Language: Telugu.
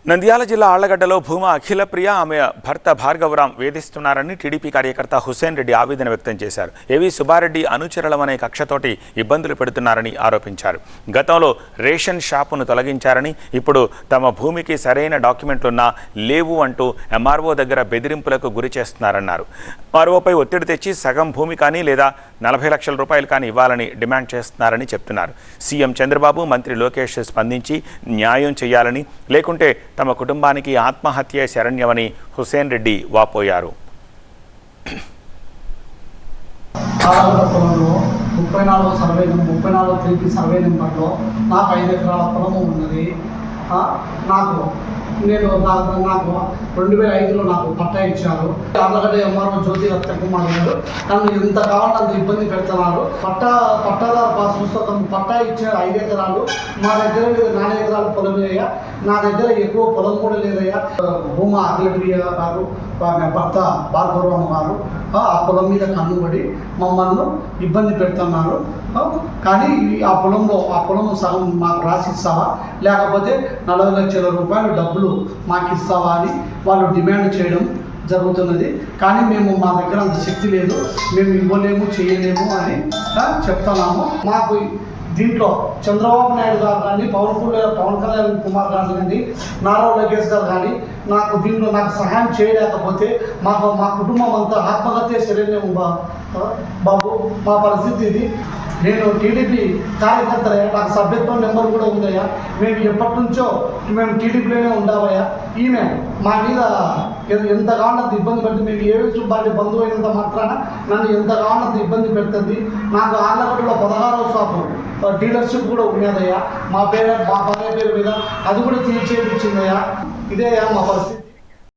నంద్యాల జిల్లా ఆళ్లగడ్డలో భూమా అఖిలప్రియ ఆమె భర్త భార్గవరాం వేధిస్తున్నారని టీడీపీ కార్యకర్త హుసేన్ రెడ్డి ఆవేదన వ్యక్తం చేశారు. ఏవి సుబ్బారెడ్డి అనుచరులమనే కక్షతోటి ఇబ్బందులు పెడుతున్నారని ఆరోపించారు. గతంలో రేషన్ షాపును తొలగించారని, ఇప్పుడు తమ భూమికి సరైన డాక్యుమెంట్లున్నా లేవు అంటూ ఎంఆర్ఓ దగ్గర బెదిరింపులకు గురి చేస్తున్నారన్నారు. ఎంఆర్ఓపై ఒత్తిడి తెచ్చి సగం భూమి కానీ లేదా 40 లక్షల రూపాయలు కానీ ఇవ్వాలని డిమాండ్ చేస్తున్నారని చెప్తున్నారు. సీఎం చంద్రబాబు, మంత్రి లోకేష్ స్పందించి న్యాయం చేయాలని, లేకుంటే తమ కుటుంబానికి ఆత్మహత్య శరణ్యమని హుసేన్ రెడ్డి వాపోయారు. 34 సర్వే నెంబర్లో నాకు 5 ఎకరాల పొలము ఉన్నది. నాకు 2005లో నాకు పట్టా ఇచ్చారు. ఆళ్లగడ్డ ఎంఆర్ఓ జ్యోతి రత్నకుమార్ గారు నన్ను ఎంత కావాలంటే అంత ఇబ్బంది పెడుతున్నారు. పట్టాదారు పాస్ పుస్తకం పట్టా ఇచ్చారు 5 ఎకరాలు. మా దగ్గర 4 ఎకరాల పొలం లేదయ్యా. నా దగ్గర ఎక్కువ పొలం కూడా లేదయ్యా. భూమా అఖిలప్రియ గారు, భర్త భార్గవరాం గారు ఆ పొలం మీద కన్నుబడి మమ్మల్ని ఇబ్బంది పెడుతున్నారు. కానీ ఆ పొలం సగం మాకు రాసిస్తావా, లేకపోతే 40 లక్షల రూపాయలు డబ్బులు మాకు ఇస్తావా అని వాళ్ళు డిమాండ్ చేయడం జరుగుతున్నది. కానీ మా దగ్గర అంత శక్తి లేదు, మేము ఇవ్వలేము, చేయలేము అని చెప్తున్నాము. మాకు దీంట్లో చంద్రబాబు నాయుడు గారు కానీ, పవన్ కళ్యాణ్ కుమార్ గారు కానీ, నారా లోకేష్ గారు కానీ దీంట్లో నాకు సహాయం చేయలేకపోతే మా కుటుంబం అంతా ఆత్మహత్య శరణ్యం బాబు. మా పరిస్థితి ఇది. నేను టీడీపీ కార్యకర్తలయ్యా, నాకు సభ్యత్వం నెంబర్ కూడా ఉందయ్యా. మేము ఎప్పటి నుంచో టీడీపీలోనే ఉండావయ్యా. ఈమె మా మీద ఎంత కావాలంత ఇబ్బంది పెడుతుంది. మేము ఏవి సుబ్బారెడ్డి బంధువు అయినంత మాత్రాన నన్ను ఎంత కావాలంత ఇబ్బంది పెడుతుంది. నాకు ఆళ్లగడ్డలో 16వ షాపు డీలర్షిప్ కూడా ఉన్నదయ్యా. మా భార్య పేరు మీద అది కూడా తీర్చేపించిందయ్యా. ఇదే మా పరిస్థితి.